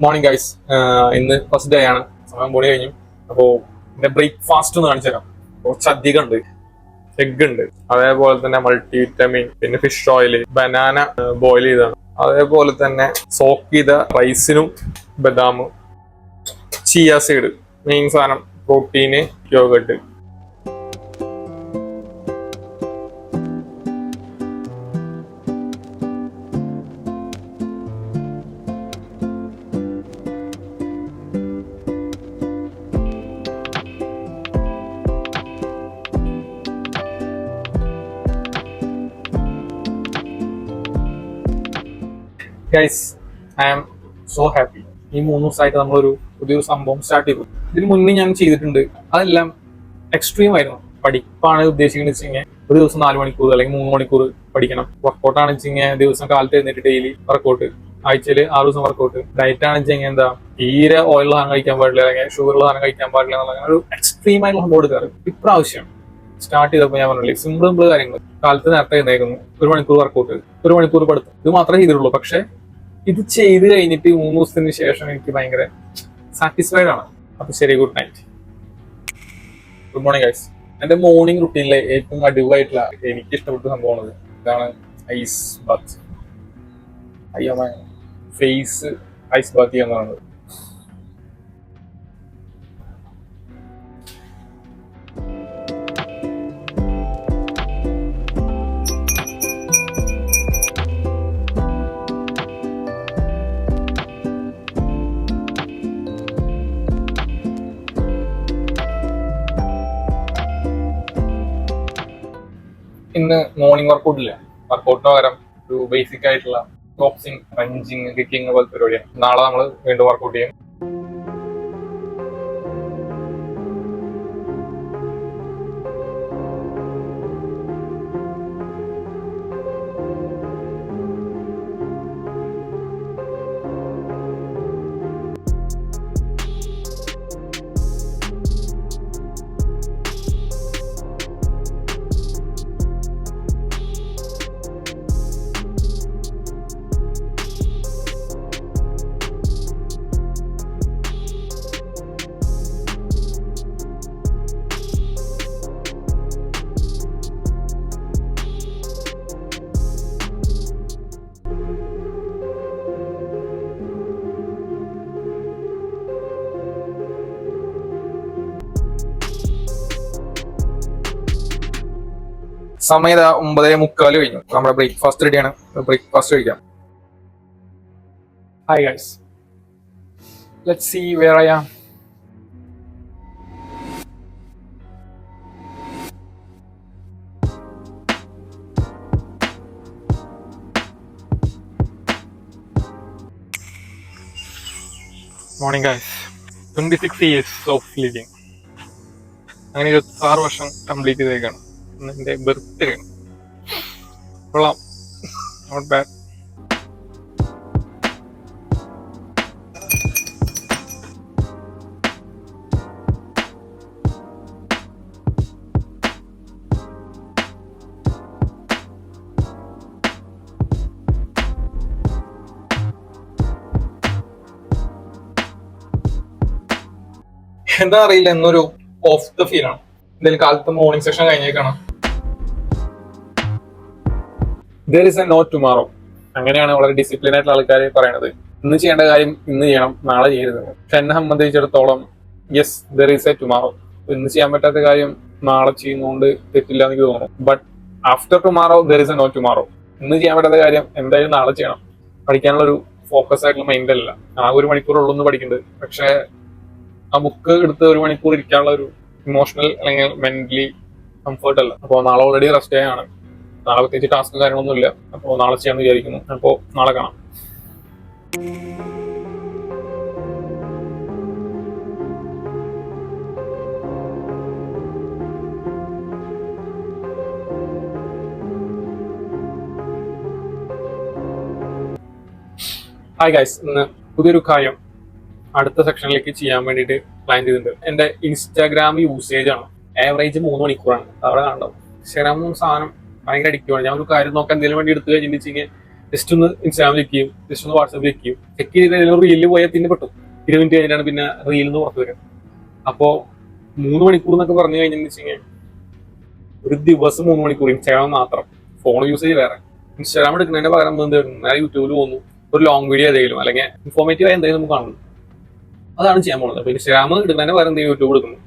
Morning guys. ഇന്ന് first day ആണ്. സമയം പോണി കഴിഞ്ഞു. അപ്പോൾ എന്റെ ബ്രേക്ക്ഫാസ്റ്റ് ഒന്ന് കാണിച്ചു തരാം. കുറച്ചധികം ഉണ്ട്. എഗ് ഉണ്ട്, അതേപോലെ തന്നെ മൾട്ടി വിറ്റമിൻ, പിന്നെ ഫിഷ് ഓയിൽ, ബനാന ബോയിൽ ചെയ്താണ്, അതേപോലെ തന്നെ സോക്ക് ചെയ്ത റൈസിനും ബദാം, ചിയ സീഡ്, മെയിൻ സാധനം protein, yoghurt. Guys, I am so happy. ഈ 3 ദിവസമായിട്ട് നമ്മളൊരു പുതിയൊരു സംഭവം സ്റ്റാർട്ട് ചെയ്തു. ഇതിന് മുന്നേ ഞാൻ ചെയ്തിട്ടുണ്ട്. അതെല്ലാം എക്സ്ട്രീം ആയിരുന്നു. പഠിപ്പാണ് ഉദ്ദേശിക്കുന്നത് വെച്ചാൽ ഒരു ദിവസം 4 മണിക്കൂർ അല്ലെങ്കിൽ 3 മണിക്കൂർ പഠിക്കണം. വർക്കൗട്ടാണ് വെച്ചാൽ ദിവസം കാലത്ത് എഴുന്നേറ്റ് ഡെയിലി വർക്കൗട്ട്, ആഴ്ചയിൽ 6 ദിവസം വർക്കൗട്ട്. ഡയറ്റ് ആണ് വെച്ചാൽ എന്താ തീരെ ഓയിലുള്ള സാധനം കഴിക്കാൻ പാടില്ല, അല്ലെങ്കിൽ ഷുഗറുള്ള സാധനം കഴിക്കാൻ പാടില്ല എന്നുള്ള ഒരു എക്സ്ട്രീം ആയിട്ടുള്ള സംഭവം എടുക്കാറ്. ഇപ്രാവശ്യം സ്റ്റാർട്ട് ചെയ്തപ്പോൾ ഞാൻ പറഞ്ഞില്ലേ, സിമ്പിൾ കാര്യങ്ങൾ. കാലത്ത് നേരത്തെ എഴുന്നേക്കുന്നു, 1 മണിക്കൂർ വർക്കൗട്ട്, 1 മണിക്കൂർ പഠിത്തം. ഇത് മാത്രമേ ചെയ്തിട്ടുള്ളൂ. പക്ഷെ ഇത് ചെയ്ത് കഴിഞ്ഞിട്ട് 3 ദിവസത്തിന് ശേഷം എനിക്ക് ഭയങ്കര സാറ്റിസ്ഫൈഡ് ആണ്. അപ്പൊ ശരി, good night, good morning guys. എന്റെ മോർണിംഗ് റുട്ടീനിലെ ഏറ്റവും അടിപൊളിയായിട്ടുള്ള എനിക്ക് ഇഷ്ടപ്പെട്ട സംഭവമാണ് ഇതാണ് ഐസ് ബാത്ത്. അയ്യോ, ഫേസ് ഐസ് ബാത്ത് ചെയ്യാന്ന് പറയുന്നത്. ഇന്ന് മോർണിംഗ് വർക്കൗട്ട് ഇല്ല. വർക്കൗട്ടിന് പകരം ഒരു ബേസിക് ആയിട്ടുള്ള ബോക്സിങ്, റഞ്ചിങ്, കിക്കിങ് പോലത്തെ പരിപാടിയാണ്. നാളെ നമ്മൾ വീണ്ടും വർക്കൗട്ട് ചെയ്യും. സമയം 9:45 കഴിഞ്ഞു. നമ്മുടെ ബ്രേക്ക്ഫാസ്റ്റ് റെഡിയാണ്. ബ്രേക്ക്ഫാസ്റ്റ് കഴിക്കാം. Hi guys, let's see where I am. Morning guys. 26 years of living. അങ്ങനെ 26 വർഷം കംപ്ലീറ്റ് ചെയ്തേക്കാണ്. എന്റെ ബർത്ത്ഡേ ആണ്. കൊള്ളാം, നോട്ട് ബാഡ്. എന്താ അറിയില്ല, എന്നൊരു ഓഫ് ദ ഫീൽ ആണ്. എന്തായാലും കാലത്ത് മോർണിംഗ് സെഷൻ കഴിഞ്ഞേക്കാണ്. There is a no tomorrow. അങ്ങനെയാണ് വളരെ ഡിസിപ്ലിൻ ആയിട്ടുള്ള ആൾക്കാർ പറയണത്. ഇന്ന് ചെയ്യേണ്ട കാര്യം ഇന്ന് ചെയ്യണം, നാളെ ചെയ്യരുത്. പക്ഷെ എന്നെ സംബന്ധിച്ചിടത്തോളം yes, there is A tomorrow. ഇന്ന് ചെയ്യാൻ പറ്റാത്ത കാര്യം നാളെ ചെയ്യുന്നതുകൊണ്ട് തെറ്റില്ല എന്ന് എനിക്ക് തോന്നുന്നു. But after tomorrow there is a no tomorrow. ഇന്ന് ചെയ്യാൻ പറ്റാത്ത കാര്യം എന്തായാലും നാളെ ചെയ്യണം. പഠിക്കാനുള്ള ഒരു ഫോക്കസ് ആയിട്ടുള്ള മൈൻഡ് അല്ല. ആ 1 മണിക്കൂറുള്ളൂ എന്ന് പഠിക്കുന്നുണ്ട്. പക്ഷെ ആ ബുക്ക് എടുത്ത് 1 മണിക്കൂർ ഇരിക്കാനുള്ള ഒരു ഇമോഷണൽ അല്ലെങ്കിൽ മെന്റലി കംഫർട്ട് അല്ല. അപ്പോൾ നാളെ ഓൾറെഡി റെസ്റ്റ് ഡേ ആണ്. നാളെ പ്രത്യേകിച്ച് ടാസ്കും കാര്യങ്ങളൊന്നും ഇല്ല. അപ്പോൾ നാളെ ചെയ്യാമെന്ന് വിചാരിക്കുന്നു. അപ്പോൾ നാളെ കാണാം. ഹായ് ഗൈസ്, ഇന്ന് പുതിയൊരു കാര്യം അടുത്ത സെക്ഷനിലേക്ക് ചെയ്യാൻ വേണ്ടിയിട്ട് പ്ലാൻ ചെയ്തിട്ടുണ്ട്. എന്റെ ഇൻസ്റ്റാഗ്രാം യൂസേജ് ആണ്. ആവറേജ് 3 മണിക്കൂറാണ്. അവിടെ കണ്ടോ, ഇൻസ്റ്റാഗ്രാം സാധനം ഭയങ്കര അഡിക്റ്റീവാണ്. ഞാൻ ഒരു കാര്യം നോക്കാൻ എന്തെങ്കിലും വേണ്ടി എടുത്തു കഴിഞ്ഞിട്ടുണ്ടെങ്കിൽ ജസ്റ്റ് ഒന്ന് ഇൻസ്റ്റാഗ്രാമിൽ വെക്കുകയും ജസ്റ്റ് ഒന്ന് വാട്സാപ്പിൽ വെക്കുകയും ചെക്ക് ചെയ്തിട്ട് റീലിൽ പോയാൽ പിന്നെ പെട്ടു 20 മിനിറ്റ് കഴിഞ്ഞിട്ടാണ് പിന്നെ റീലിൽ നിന്ന് പുറത്ത് വരും. അപ്പോ 3 മണിക്കൂർ എന്നൊക്കെ പറഞ്ഞു കഴിഞ്ഞെന്ന് വെച്ച് കഴിഞ്ഞാൽ ഒരു ദിവസം 3 മണിക്കൂർ ഇൻസ്റ്റാഗ്രാം മാത്രം, ഫോൺ യൂസേജ് വേറെ. ഇൻസ്റ്റാഗ്രാം എടുക്കുന്നതിന്റെ പകരം നേരെ യൂട്യൂബിൽ പോകുന്നു, ഒരു ലോങ് വീഡിയോ ഏതെങ്കിലും അല്ലെങ്കിൽ ഇൻഫോർമേറ്റീവ് ആയ എന്തെങ്കിലും നമുക്ക് കാണുന്നു, അതാണ് ചെയ്യാൻ പോകുന്നത്. അപ്പൊ ഇൻസ്റ്റാഗ്രാം എടുക്കുന്നതിന്റെ പകരം എന്തെങ്കിലും യൂട്യൂബ് എടുക്കുന്നു.